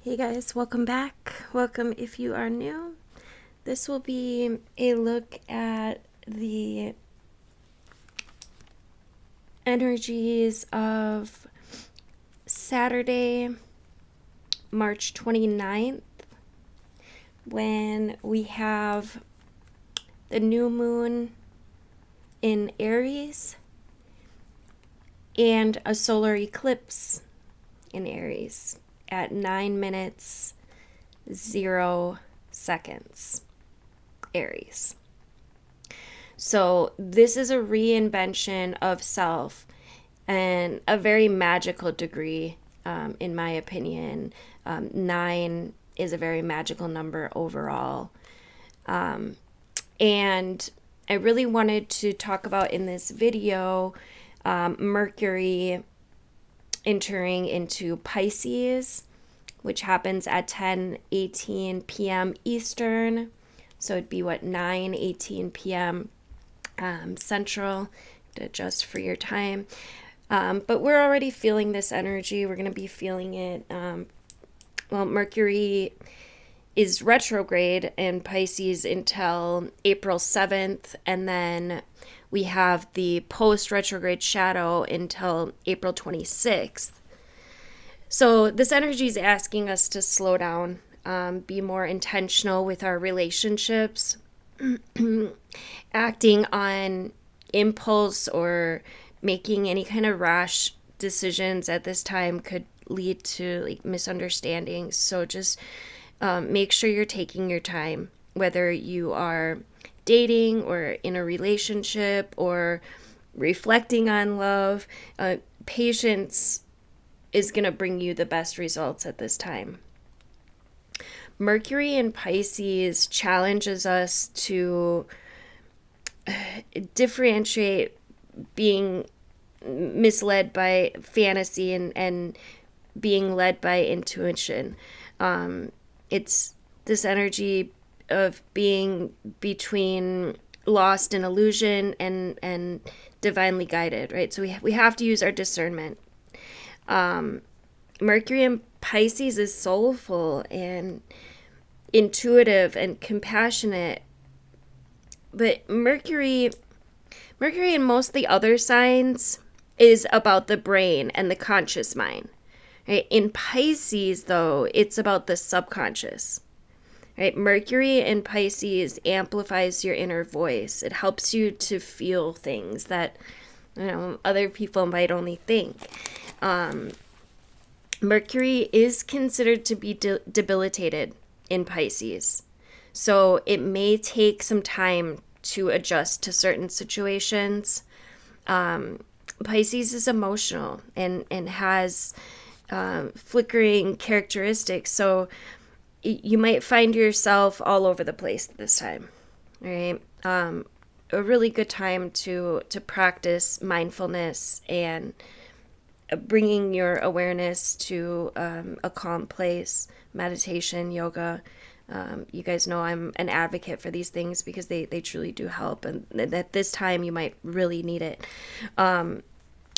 Hey guys, welcome back. Welcome if you are new. This will be a look at the energies of Saturday, March 29th, when we have the new moon in Aries and a solar eclipse in Aries at 9 minutes 0 seconds Aries. So this is a reinvention of self and a very magical degree, in my opinion. 9 is a very magical number overall. And I really wanted to talk about in this video Mercury entering into Pisces, which happens at 10:18 p.m. Eastern. So it'd be 9:18 p.m. Central, to adjust for your time. But we're already feeling this energy. We're going to be feeling it. Mercury is retrograde in Pisces until April 7th, and then we have the post-retrograde shadow until April 26th. So this energy is asking us to slow down, be more intentional with our relationships. Acting on impulse or making any kind of rash decisions at this time could lead to misunderstandings. So just make sure you're taking your time, whether you are dating or in a relationship or reflecting on love. Patience is going to bring you the best results at this time. Mercury in Pisces challenges us to differentiate being misled by fantasy and being led by intuition. It's this energy of being between lost in illusion and divinely guided, right? So we have to use our discernment. Mercury in Pisces is soulful and intuitive and compassionate, but Mercury in most of the other signs is about the brain and the conscious mind. Right? In Pisces, though, it's about the subconscious. Right? Mercury in Pisces amplifies your inner voice. It helps you to feel things that other people might only think. Mercury is considered to be debilitated in Pisces. So it may take some time to adjust to certain situations. Pisces is emotional and has flickering characteristics. So you might find yourself all over the place this time, right? A really good time to practice mindfulness and bringing your awareness to a calm place, meditation, yoga. You guys know I'm an advocate for these things because they truly do help, and at this time you might really need it.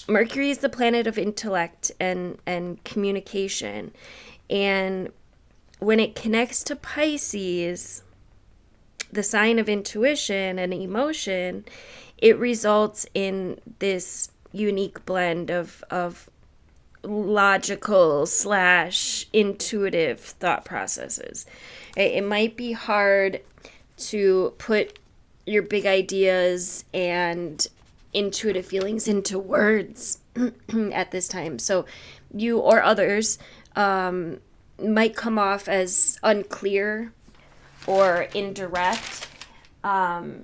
Mercury is the planet of intellect and communication, and when it connects to Pisces, the sign of intuition and emotion, it results in this unique blend of logical / intuitive thought processes. It might be hard to put your big ideas and intuitive feelings into words at this time. So you or others might come off as unclear or indirect. There's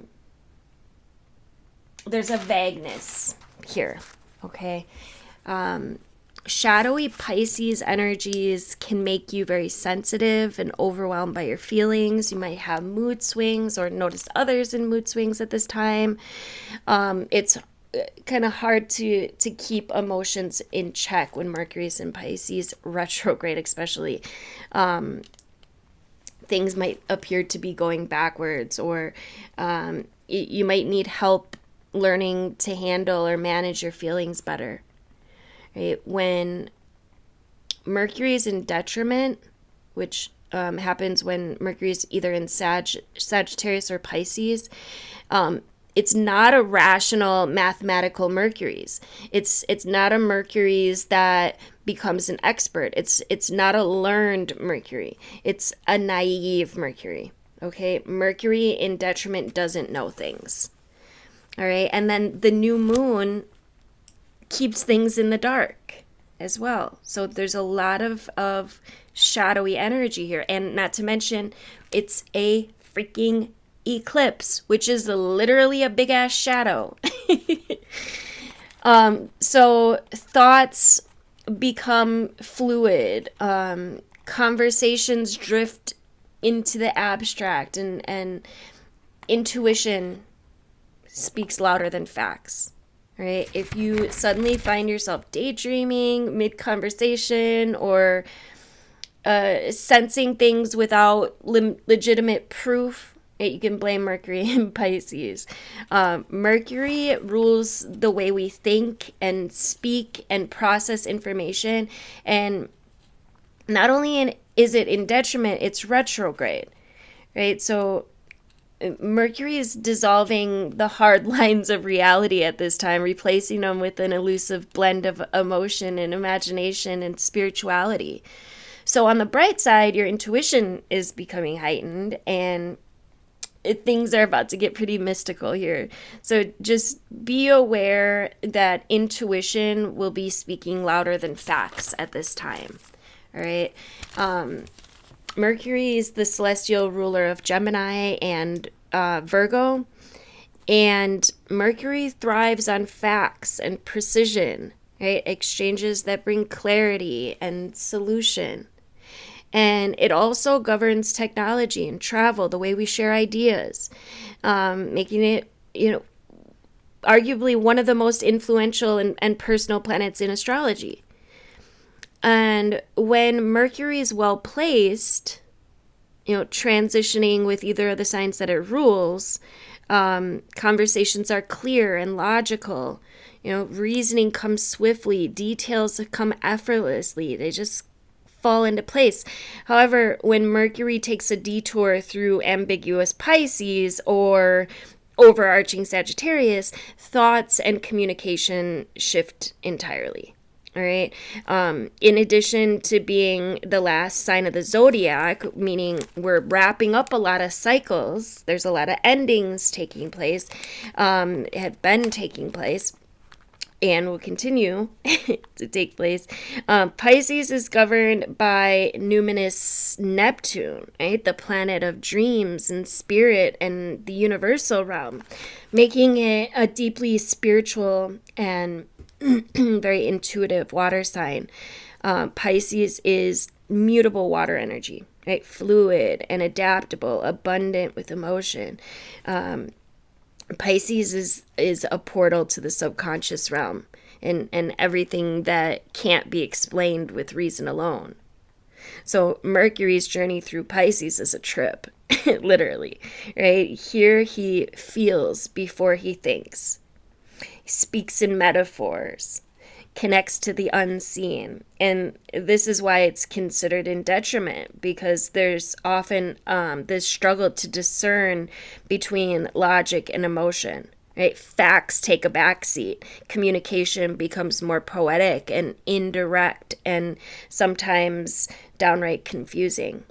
a vagueness here, okay? Shadowy Pisces energies can make you very sensitive and overwhelmed by your feelings. You might have mood swings or notice others in mood swings at this time. It's kind of hard to keep emotions in check when Mercury's in Pisces, retrograde especially. Things might appear to be going backwards, or you might need help learning to handle or manage your feelings better. Right? When Mercury is in detriment, which happens when Mercury is either in Sagittarius or Pisces. It's not a rational mathematical Mercury's. It's not a Mercury's that becomes an expert. It's not a learned Mercury. It's a naive Mercury. Okay, Mercury in detriment doesn't know things. All right, and then the new moon keeps things in the dark as well. So there's a lot of shadowy energy here, and not to mention it's a freaking eclipse, which is literally a big ass shadow. So thoughts become fluid, conversations drift into the abstract, and intuition speaks louder than facts. Right? If you suddenly find yourself daydreaming mid-conversation or sensing things without legitimate proof, you can blame Mercury in Pisces. Mercury rules the way we think and speak and process information. And not only is it in detriment, it's retrograde, right? So Mercury is dissolving the hard lines of reality at this time, replacing them with an elusive blend of emotion and imagination and spirituality. So on the bright side, your intuition is becoming heightened, and things are about to get pretty mystical here. So just be aware that intuition will be speaking louder than facts at this time. All right. Mercury is the celestial ruler of Gemini and Virgo, and Mercury thrives on facts and precision, right? Exchanges that bring clarity and solution. And it also governs technology and travel, the way we share ideas, making it, arguably one of the most influential and personal planets in astrology. And when Mercury is well placed, transitioning with either of the signs that it rules, conversations are clear and logical. Reasoning comes swiftly, details come effortlessly. They just fall into place. However, when Mercury takes a detour through ambiguous Pisces or overarching Sagittarius, thoughts and communication shift entirely. All right. In addition to being the last sign of the zodiac, meaning we're wrapping up a lot of cycles, there's a lot of endings taking place, have been taking place, and will continue to take place. Pisces is governed by numinous Neptune, right? The planet of dreams and spirit and the universal realm, making it a deeply spiritual and very intuitive water sign. Pisces is mutable water energy, right? Fluid and adaptable, abundant with emotion. Pisces is a portal to the subconscious realm and everything that can't be explained with reason alone. So Mercury's journey through Pisces is a trip, literally, right? Here he feels before he thinks. He speaks in metaphors, connects to the unseen. And this is why it's considered in detriment, because there's often this struggle to discern between logic and emotion. Right? Facts take a backseat. Communication becomes more poetic and indirect and sometimes downright confusing.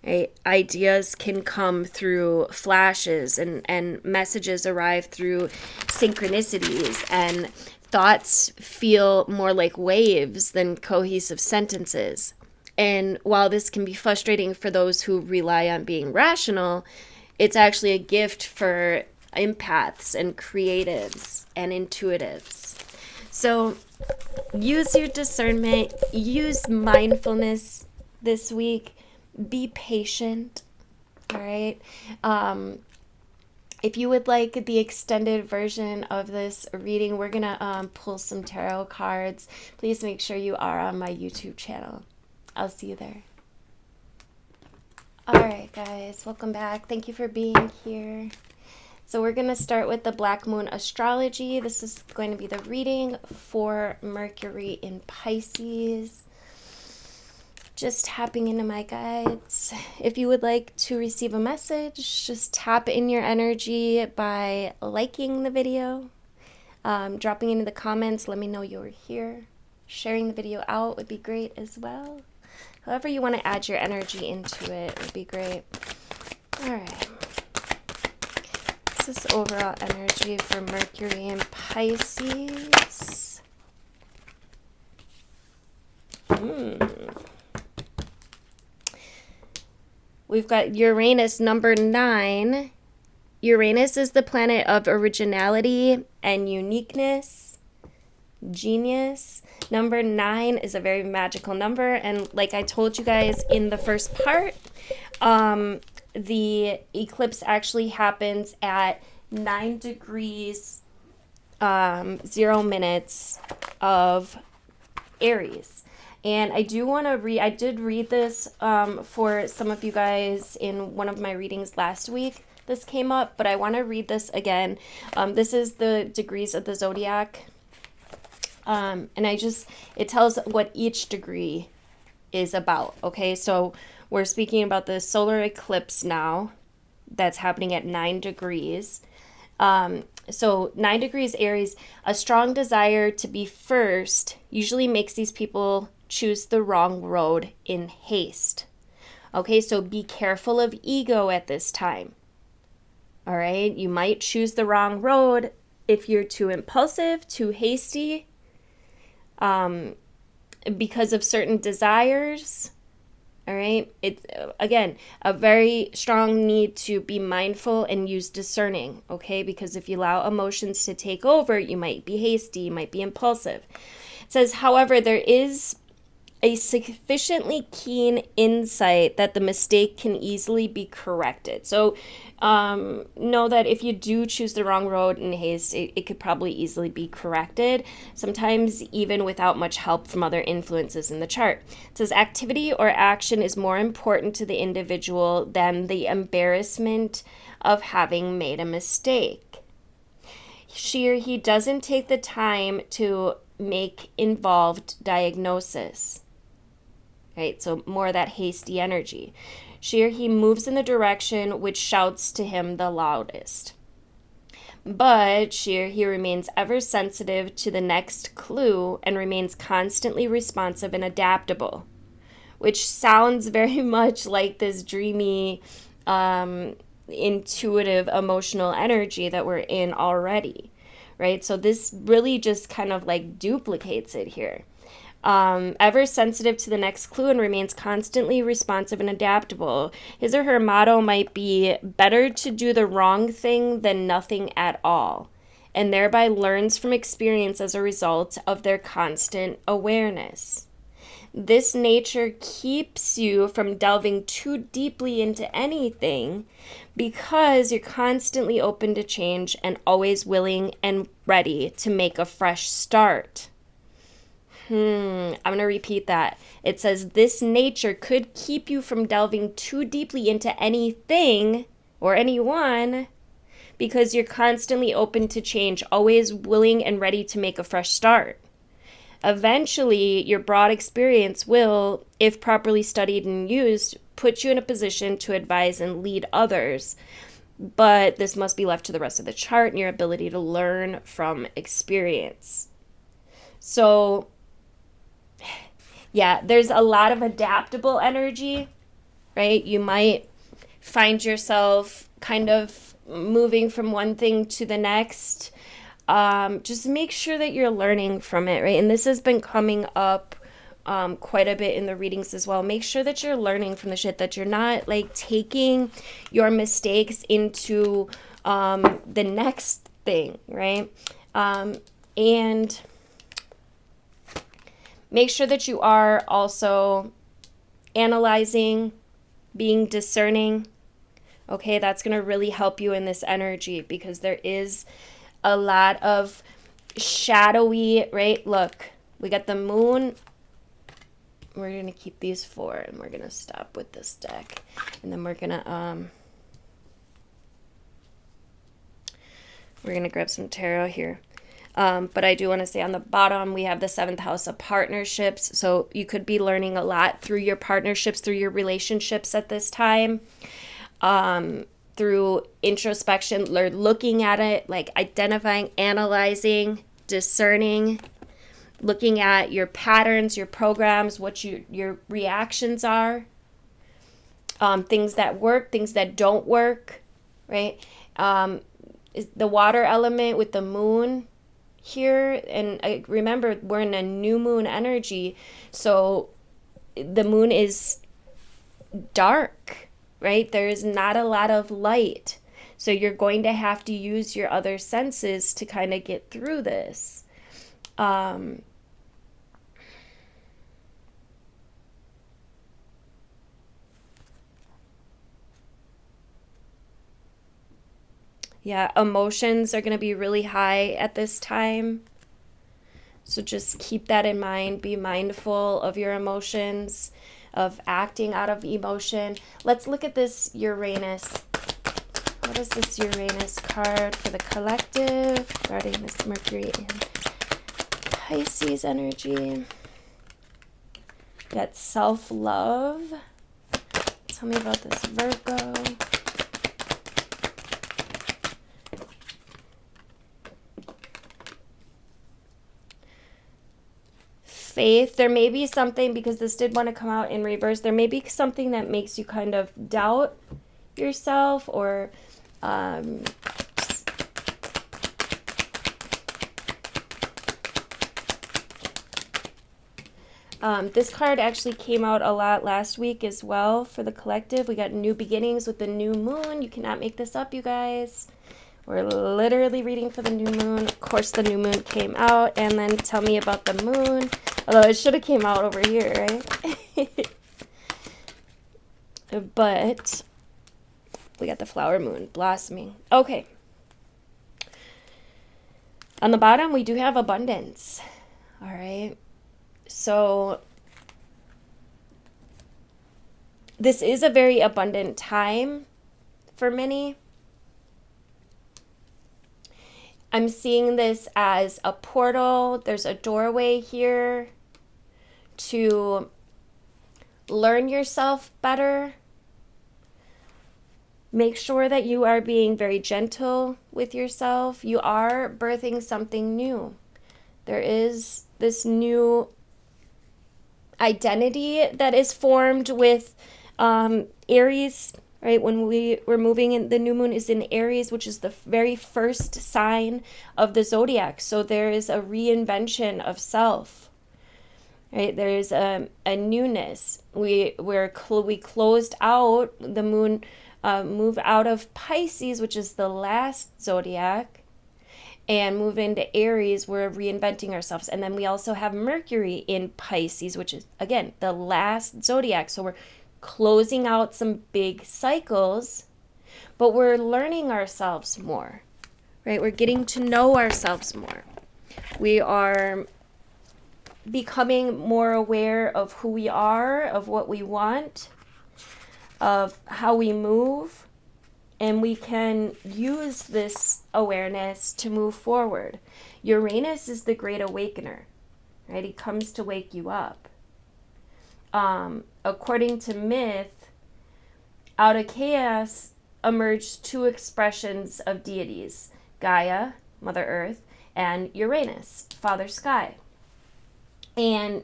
Right? Ideas can come through flashes and messages arrive through synchronicities, and thoughts feel more like waves than cohesive sentences. And while this can be frustrating for those who rely on being rational, it's actually a gift for empaths and creatives and intuitives. So use your discernment, use mindfulness this week, be patient, all right? If you would like the extended version of this reading, we're going to pull some tarot cards. Please make sure you are on my YouTube channel. I'll see you there. All right, guys, welcome back. Thank you for being here. So we're going to start with the Black Moon Astrology. This is going to be the reading for Mercury in Pisces. just tapping into my guides. If you would like to receive a message, just tap in your energy by liking the video, dropping into the comments, let me know you're here. Sharing the video out would be great as well. However you want to add your energy into it would be great. All right. This is overall energy for Mercury and Pisces. We've got Uranus, number 9. Uranus is the planet of originality and uniqueness, genius. Number 9 is a very magical number, and like I told you guys in the first part, the eclipse actually happens at 9 degrees 0 minutes of Aries. And I do want to I did read this for some of you guys in one of my readings last week. This came up, but I want to read this again. This is the degrees of the zodiac. And it tells what each degree is about. Okay, so we're speaking about the solar eclipse now that's happening at 9 degrees. So 9 degrees Aries, a strong desire to be first usually makes these people choose the wrong road in haste. Okay, so be careful of ego at this time. All right, you might choose the wrong road if you're too impulsive, too hasty, because of certain desires. All right, it's again a very strong need to be mindful and use discerning. Okay, because if you allow emotions to take over, you might be hasty, you might be impulsive. It says, however, there is a sufficiently keen insight that the mistake can easily be corrected. So know that if you do choose the wrong road in haste, it could probably easily be corrected, sometimes even without much help from other influences in the chart. It says activity or action is more important to the individual than the embarrassment of having made a mistake. She or he doesn't take the time to make involved diagnosis. Right, so more of that hasty energy. She or he moves in the direction which shouts to him the loudest. But she or he remains ever sensitive to the next clue and remains constantly responsive and adaptable, which sounds very much like this dreamy, intuitive, emotional energy that we're in already, right? So this really just kind of like duplicates it here. Ever sensitive to the next clue and remains constantly responsive and adaptable. His or her motto might be better to do the wrong thing than nothing at all, and thereby learns from experience as a result of their constant awareness. This nature keeps you from delving too deeply into anything because you're constantly open to change and always willing and ready to make a fresh start. I'm going to repeat that. It says this nature could keep you from delving too deeply into anything or anyone because you're constantly open to change, always willing and ready to make a fresh start. Eventually, your broad experience will, if properly studied and used, put you in a position to advise and lead others. But this must be left to the rest of the chart and your ability to learn from experience. So yeah, there's a lot of adaptable energy, right? You might find yourself kind of moving from one thing to the next. Just make sure that you're learning from it, right? And this has been coming up quite a bit in the readings as well. Make sure that you're learning from the shit, that you're not like taking your mistakes into the next thing, right? And make sure that you are also analyzing, being discerning. Okay, that's going to really help you in this energy because there is a lot of shadowy, right? Look, we got the moon. We're going to keep these 4 and we're going to stop with this deck. And then we're going to grab some tarot here. But I do want to say on the bottom, we have the 7th house of partnerships. So you could be learning a lot through your partnerships, through your relationships at this time, through introspection, looking at it, like identifying, analyzing, discerning, looking at your patterns, your programs, what your reactions are, things that work, things that don't work, right? The water element with the moon here, and I remember we're in a new moon energy, so the moon is dark, right? There's not a lot of light, so you're going to have to use your other senses to kind of get through this. Yeah, emotions are going to be really high at this time. So just keep that in mind. Be mindful of your emotions, of acting out of emotion. Let's look at this Uranus. What is this Uranus card for the collective regarding this Mercury and Pisces energy? Got self-love. Tell me about this Virgo. Faith. There may be something, because this did want to come out in reverse, there may be something that makes you kind of doubt yourself, or this card actually came out a lot last week as well for the collective. We got new beginnings with the new moon. You cannot make this up, you guys. We're literally reading for the new moon. Of course, the new moon came out, and then tell me about the moon. Although it should have came out over here, right? But we got the flower moon blossoming. Okay. On the bottom, we do have abundance. All right. So this is a very abundant time for many. I'm seeing this as a portal. There's a doorway here to learn yourself better. Make sure that you are being very gentle with yourself. You are birthing something new. There is this new identity that is formed with Aries, right? When we're moving in, the new moon is in Aries, which is the very first sign of the zodiac. So there is a reinvention of self, right? There's a newness. We closed out the moon, move out of Pisces, which is the last zodiac, and move into Aries. We're reinventing ourselves. And then we also have Mercury in Pisces, which is, again, the last zodiac. So we're closing out some big cycles, but we're learning ourselves more, right? We're getting to know ourselves more. We are becoming more aware of who we are, of what we want, of how we move, and we can use this awareness to move forward. Uranus is the great awakener, right? He comes to wake you up. According to myth, out of chaos emerged two expressions of deities: Gaia, Mother Earth, and Uranus, Father Sky. And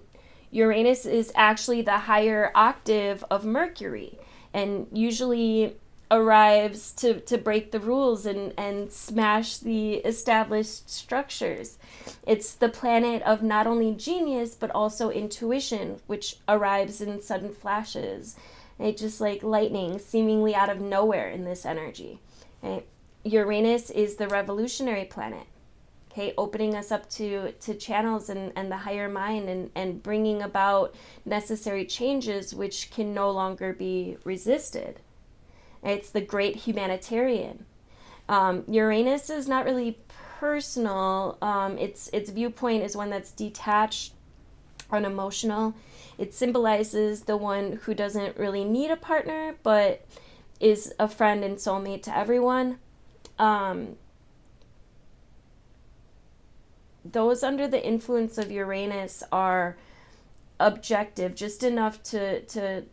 Uranus is actually the higher octave of Mercury, and usually arrives to break the rules and smash the established structures. It's the planet of not only genius, but also intuition, which arrives in sudden flashes, right? Just like lightning, seemingly out of nowhere in this energy. Right? Uranus is the revolutionary planet, okay, opening us up to channels and the higher mind, and bringing about necessary changes which can no longer be resisted. It's the great humanitarian. Uranus is not really personal. Its viewpoint is one that's detached, unemotional. It symbolizes the one who doesn't really need a partner, but is a friend and soulmate to everyone. those under the influence of Uranus are objective, just enough to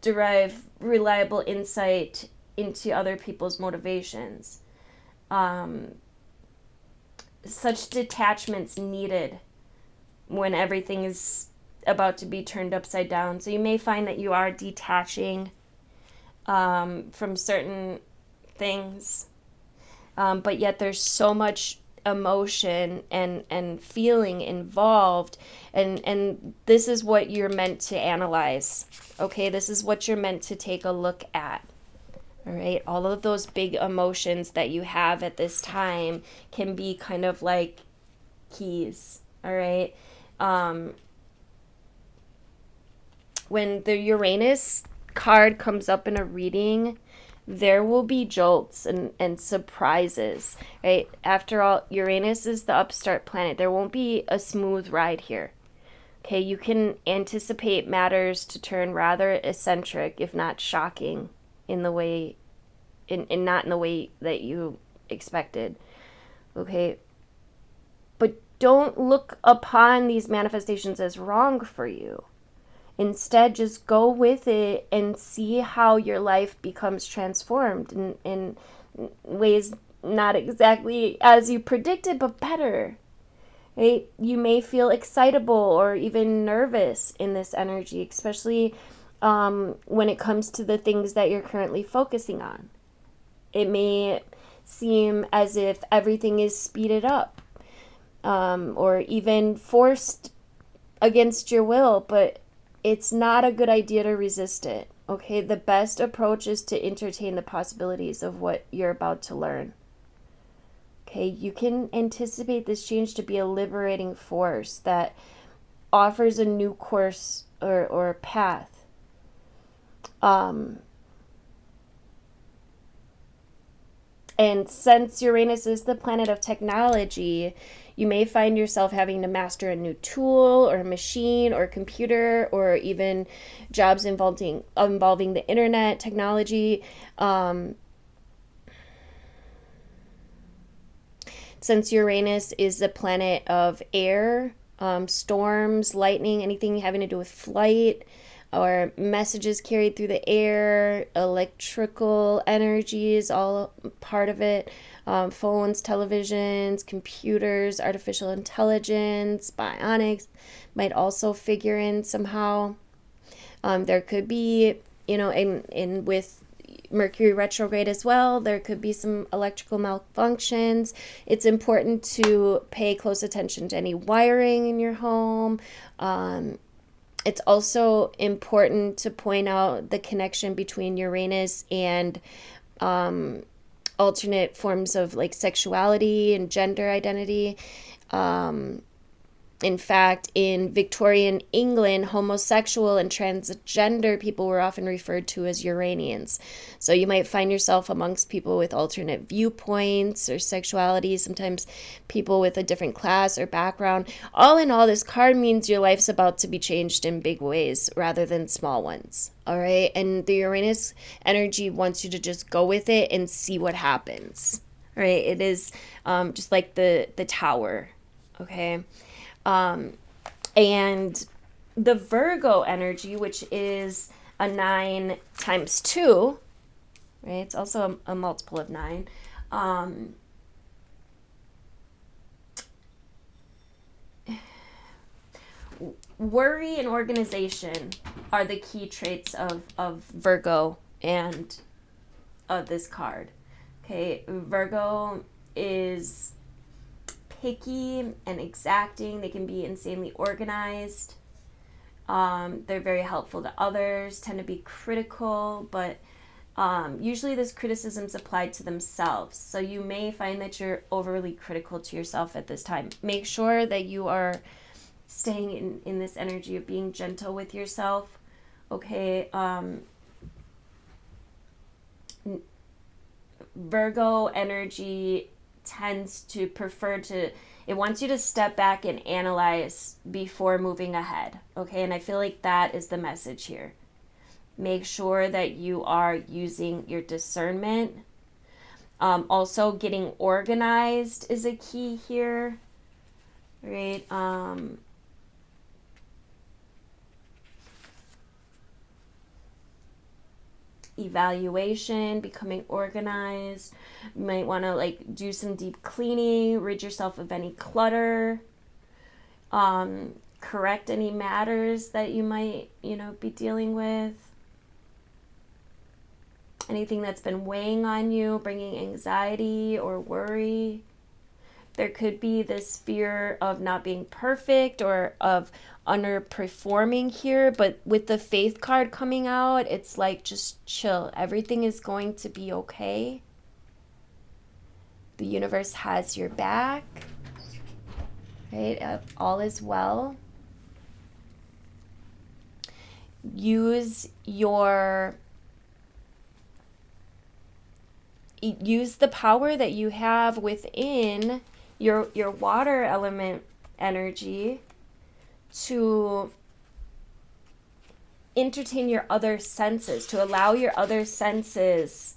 derive reliable insight into other people's motivations. Such detachment's needed when everything is about to be turned upside down. So you may find that you are detaching from certain things, but yet there's so much emotion and feeling involved, and this is what you're meant to analyze. Okay, this is what you're meant to take a look at. All right, all of those big emotions that you have at this time can be kind of like keys. All right, when the Uranus card comes up in a reading, there will be jolts and surprises, right? After all, Uranus is the upstart planet. There won't be a smooth ride here. Okay, you can anticipate matters to turn rather eccentric, if not shocking, in the way, in not in the way that you expected. Okay, but don't look upon these manifestations as wrong for you. Instead, just go with it and see how your life becomes transformed in ways not exactly as you predicted, but better. Right? You may feel excitable or even nervous in this energy, especially when it comes to the things that you're currently focusing on. It may seem as if everything is speeded up, or even forced against your will, but it's not a good idea to resist it. Okay, the best approach is to entertain the possibilities of what you're about to learn. Okay, you can anticipate this change to be a liberating force that offers a new course or path. And since Uranus is the planet of technology, you may find yourself having to master a new tool or machine or computer, or even jobs involving the internet, technology. Since Uranus is the planet of air, storms, lightning, anything having to do with flight, or messages carried through the air, electrical energy is all part of it. Phones, televisions, computers, artificial intelligence, bionics might also figure in somehow. There could be, in with Mercury retrograde as well, there could be some electrical malfunctions. It's important to pay close attention to any wiring in your home. It's also important to point out the connection between Uranus and alternate forms of like sexuality and gender identity. In fact, in Victorian England, homosexual and transgender people were often referred to as Uranians. So you might find yourself amongst people with alternate viewpoints or sexuality, sometimes people with a different class or background. All in all, this card means your life's about to be changed in big ways rather than small ones. All right? And the Uranus energy wants you to just go with it and see what happens. All right? It is just like the tower. Okay? And the Virgo energy, which is a 9 times 2, right? It's also a multiple of 9. Worry and organization are the key traits of Virgo and of this card. Okay, Virgo is picky and exacting. They can be insanely organized. They're very helpful to others, tend to be critical, but usually this criticism is applied to themselves. So you may find that you're overly critical to yourself at this time. Make sure that you are staying in this energy of being gentle with yourself. Okay. Virgo energy tends to it wants you to step back and analyze before moving ahead. Okay, and I feel like that is the message here. Make sure that you are using your discernment. Also, getting organized is a key here. right? Evaluation, becoming organized. You might want to like do some deep cleaning, rid yourself of any clutter, correct any matters that you might, be dealing with. Anything that's been weighing on you, bringing anxiety or worry. There could be this fear of not being perfect or of underperforming here, but with the Faith card coming out, it's like, just chill. Everything is going to be okay. The universe has your back, right? All is well. Use the power that you have within your water element energy to entertain your other senses, to allow your other senses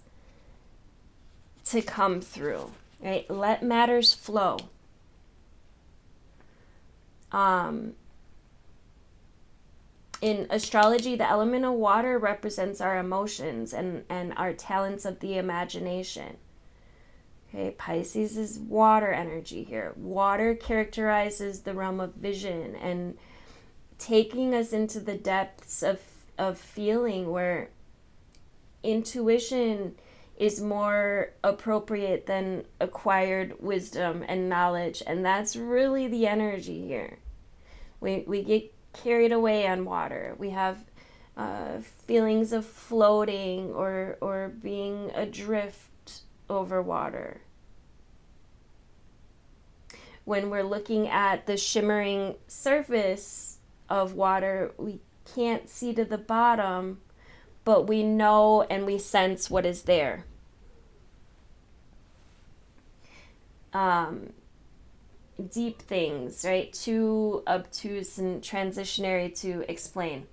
to come through, right? Let matters flow. In astrology, the element of water represents our emotions and our talents of the imagination. Okay, Pisces is water energy here. Water characterizes the realm of vision and taking us into the depths of feeling, where intuition is more appropriate than acquired wisdom and knowledge. And that's really the energy here. We get carried away on water. We have feelings of floating or being adrift over water. When we're looking at the shimmering surface of water, we can't see to the bottom, but we know and we sense what is there. Deep things, right? Too obtuse and transitionary to explain.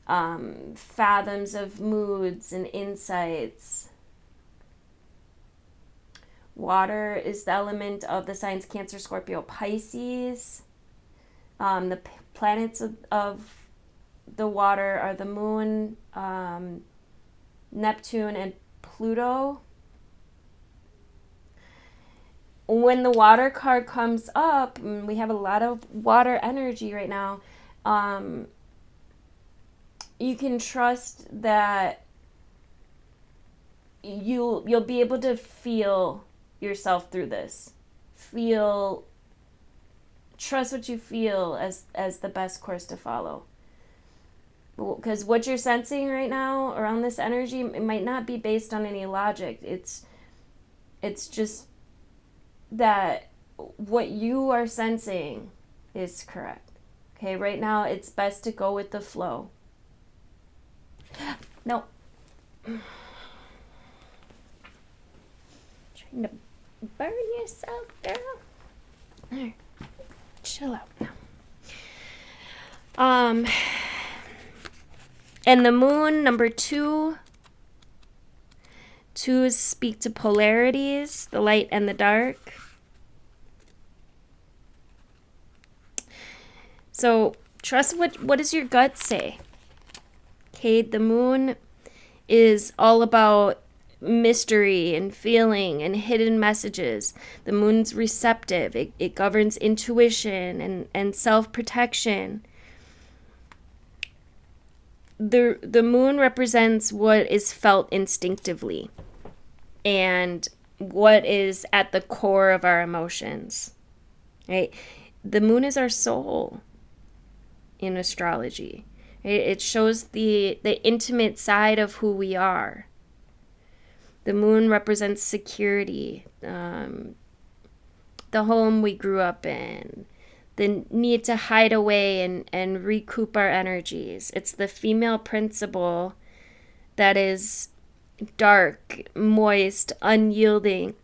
Fathoms of moods and insights. Water is the element of the signs Cancer, Scorpio, Pisces. The planets of the water are the moon, Neptune, and Pluto. When the water card comes up, we have a lot of water energy right now. You can trust that you'll be able to feel yourself through this. Trust what you feel as the best course to follow. Because what you're sensing right now around this energy, it might not be based on any logic. It's just that what you are sensing is correct. Okay, right now it's best to go with the flow. No. Trying to burn yourself, girl. There. Chill out now. And the moon, number 2. 2s speak to polarities, the light and the dark. So trust what does your gut say. Okay, the moon is all about mystery and feeling and hidden messages. The moon's receptive. It governs intuition and self-protection. The moon represents what is felt instinctively and what is at the core of our emotions, right? The moon is our soul in astrology. Right? It shows the intimate side of who we are. The moon represents security, the home we grew up in, the need to hide away and recoup our energies. It's the female principle that is dark, moist, unyielding.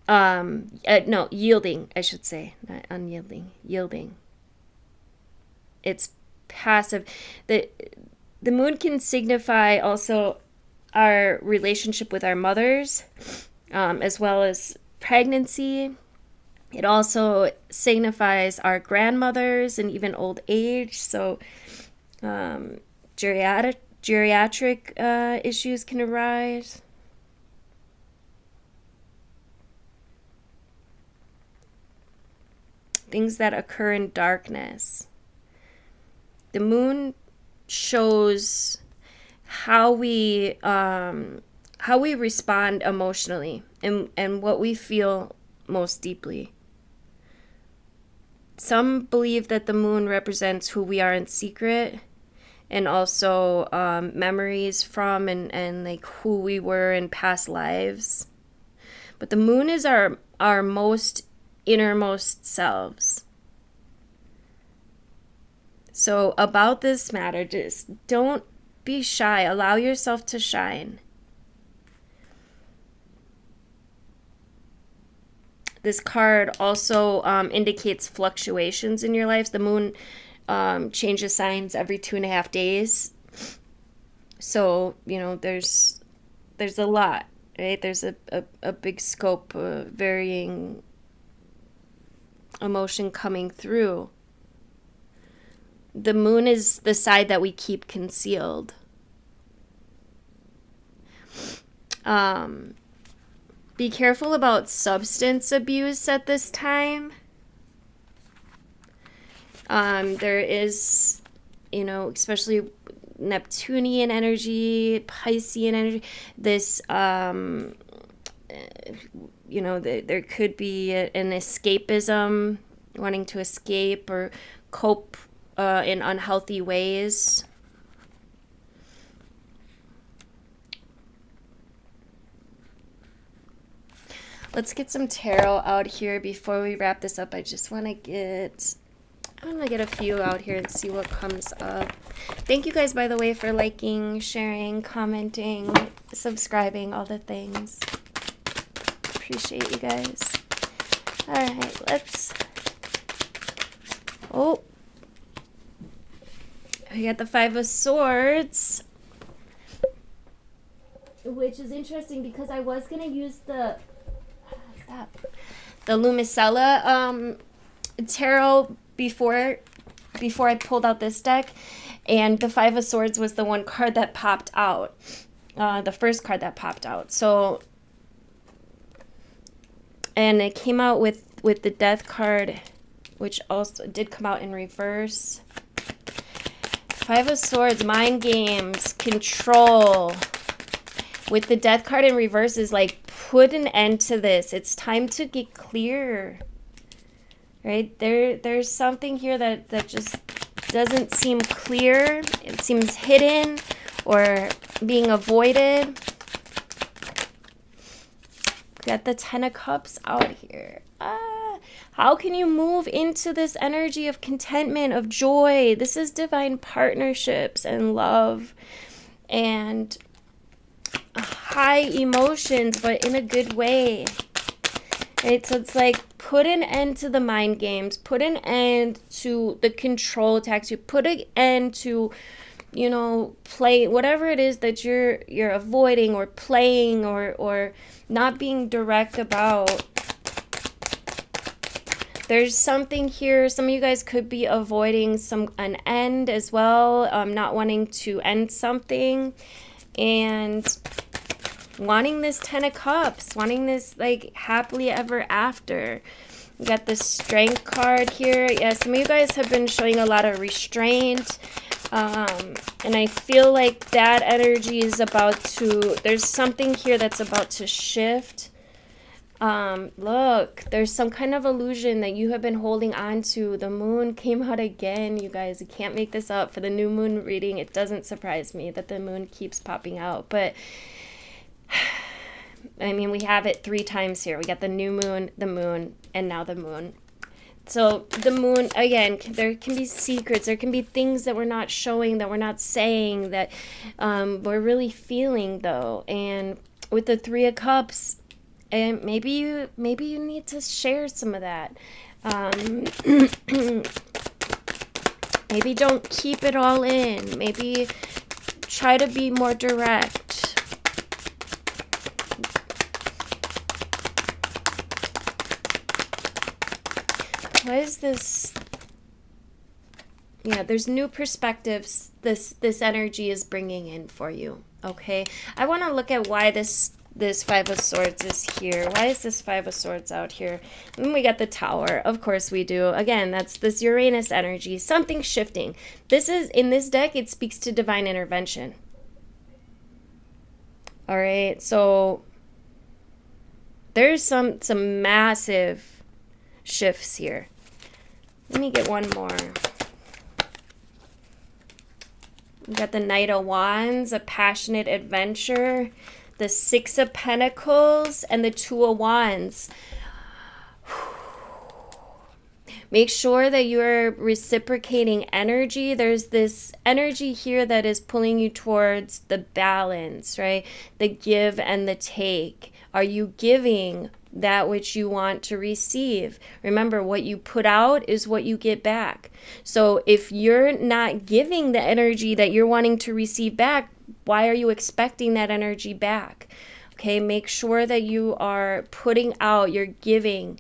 Yielding, I should say. Not unyielding, yielding. It's passive. The moon can signify also our relationship with our mothers, as well as pregnancy. It also signifies our grandmothers and even old age. So geriatric issues can arise. Things that occur in darkness. The moon shows how we respond emotionally and what we feel most deeply. Some believe that the moon represents who we are in secret, and also memories from and like who we were in past lives. But the moon is our most innermost selves. So about this matter, just don't be shy. Allow yourself to shine. This card also indicates fluctuations in your lives. The moon changes signs every 2.5 days. So, there's a lot, right? There's a big scope of varying emotion coming through. The moon is the side that we keep concealed. Be careful about substance abuse at this time. There is, especially Neptunian energy, Piscean energy, this, there could be an escapism, wanting to escape or cope in unhealthy ways. Let's get some tarot out here before we wrap this up. I want to get a few out here and see what comes up. Thank you guys, by the way, for liking, sharing, commenting, subscribing, all the things. Appreciate you guys. All right, let's... Oh. We got the Five of Swords, which is interesting because I was going to use the Lumicella tarot before I pulled out this deck, and the Five of Swords was the one card that popped out, the first card that popped out. So, and it came out with the Death card, which also did come out in reverse. Five of Swords, mind games, control. With the Death card in reverse is like, put an end to this. It's time to get clear. Right? There's something here that just doesn't seem clear. It seems hidden or being avoided. Got the Ten of Cups out here. How can you move into this energy of contentment, of joy? This is divine partnerships and love and high emotions, but in a good way. Right? So it's like, put an end to the mind games. Put an end to the control attacks. You put an end to, play whatever it is that you're avoiding or playing or not being direct about. There's something here. Some of you guys could be avoiding an end as well, not wanting to end something, and wanting this Ten of Cups, wanting this like happily ever after. We got the Strength card here. Yeah, some of you guys have been showing a lot of restraint, and I feel like that energy is about to, there's something here that's about to shift. Look, there's some kind of illusion that you have been holding on to. The moon came out again, you guys. You can't make this up. For the new moon reading, it doesn't surprise me that the moon keeps popping out. But, I mean, we have it 3 times here. We got the new moon, and now the moon. So the moon, again, there can be secrets. There can be things that we're not showing, that we're not saying, that we're really feeling, though. And with the Three of Cups, and maybe you need to share some of that. Maybe don't keep it all in. Maybe try to be more direct. Why is this? Yeah, there's new perspectives this energy is bringing in for you. Okay, I want to look at why this Five of Swords is here. Why is this Five of Swords out here? And we got the Tower. Of course we do. Again, that's this Uranus energy. Something shifting. This is, in this deck, it speaks to divine intervention. All right, so there's some massive shifts here. Let me get one more. We got the Knight of Wands, a passionate adventure, the Six of Pentacles, and the Two of Wands. Make sure that you're reciprocating energy. There's this energy here that is pulling you towards the balance, right? The give and the take. Are you giving that which you want to receive? Remember, what you put out is what you get back. So if you're not giving the energy that you're wanting to receive back, why are you expecting that energy back? Okay, make sure that you are putting out, you're giving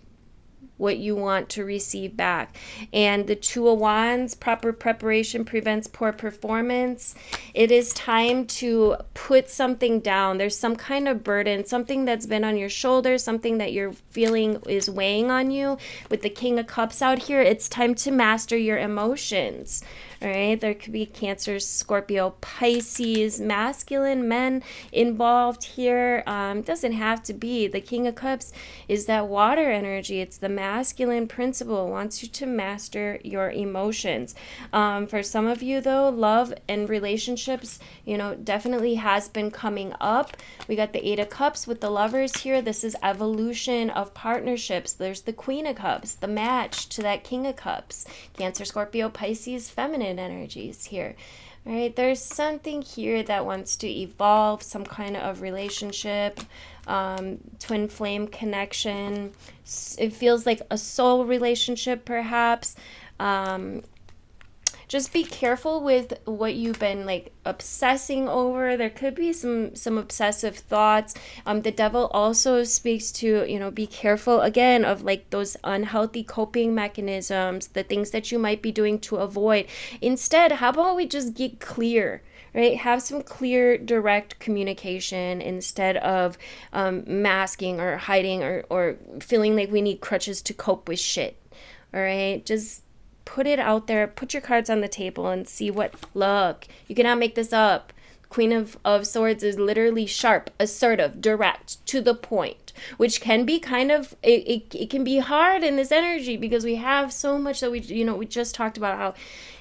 what you want to receive back. And the Two of Wands, proper preparation prevents poor performance. It is time to put something down. There's some kind of burden, something that's been on your shoulders, something that you're feeling is weighing on you. With the King of Cups out here, it's time to master your emotions. All right, there could be Cancer, Scorpio, Pisces, masculine men involved here. Doesn't have to be. The King of Cups is that water energy. It's the masculine principle. It wants you to master your emotions. For some of you, though, love and relationships, definitely has been coming up. We got the Eight of Cups with the Lovers here. This is evolution of partnerships. There's the Queen of Cups, the match to that King of Cups. Cancer, Scorpio, Pisces, feminine energies here. All right, there's something here that wants to evolve, some kind of relationship, twin flame connection. It feels like a soul relationship, perhaps. Just be careful with what you've been obsessing over. There could be some obsessive thoughts. The devil also speaks to, be careful again of those unhealthy coping mechanisms, the things that you might be doing to avoid. Instead, how about we just get clear? Right? Have some clear, direct communication instead of masking or hiding or feeling like we need crutches to cope with shit. All right? Just put it out there, put your cards on the table and see what, look, you cannot make this up. Queen of Swords is literally sharp, assertive, direct, to the point, which can be kind of, it can be hard in this energy because we have so much that we just talked about how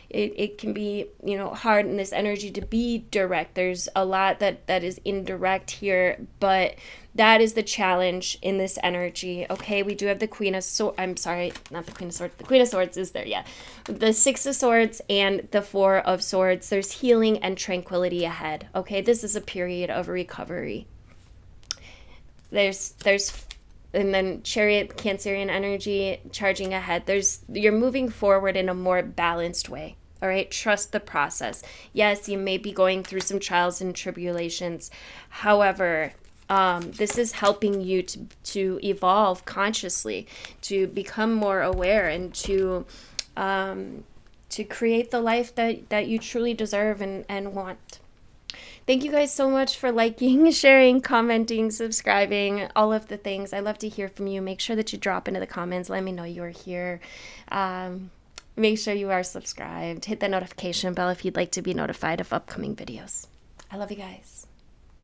it can be, hard in this energy to be direct. There's a lot that is indirect here, but that is the challenge in this energy. Okay, we do have the Queen of Swords. I'm sorry, not the Queen of Swords. The Queen of Swords is there, yeah. The Six of Swords and the Four of Swords. There's healing and tranquility ahead. Okay, this is a period of recovery. There's and then Chariot, Cancerian energy, charging ahead. You're moving forward in a more balanced way. All right, trust the process. Yes, you may be going through some trials and tribulations. However, this is helping you to evolve consciously, to become more aware, and to create the life that you truly deserve and want. Thank you guys so much for liking, sharing, commenting, subscribing, all of the things. I love to hear from you. Make sure that you drop into the comments. Let me know you're here. Make sure you are subscribed. Hit the notification bell if you'd like to be notified of upcoming videos. I love you guys.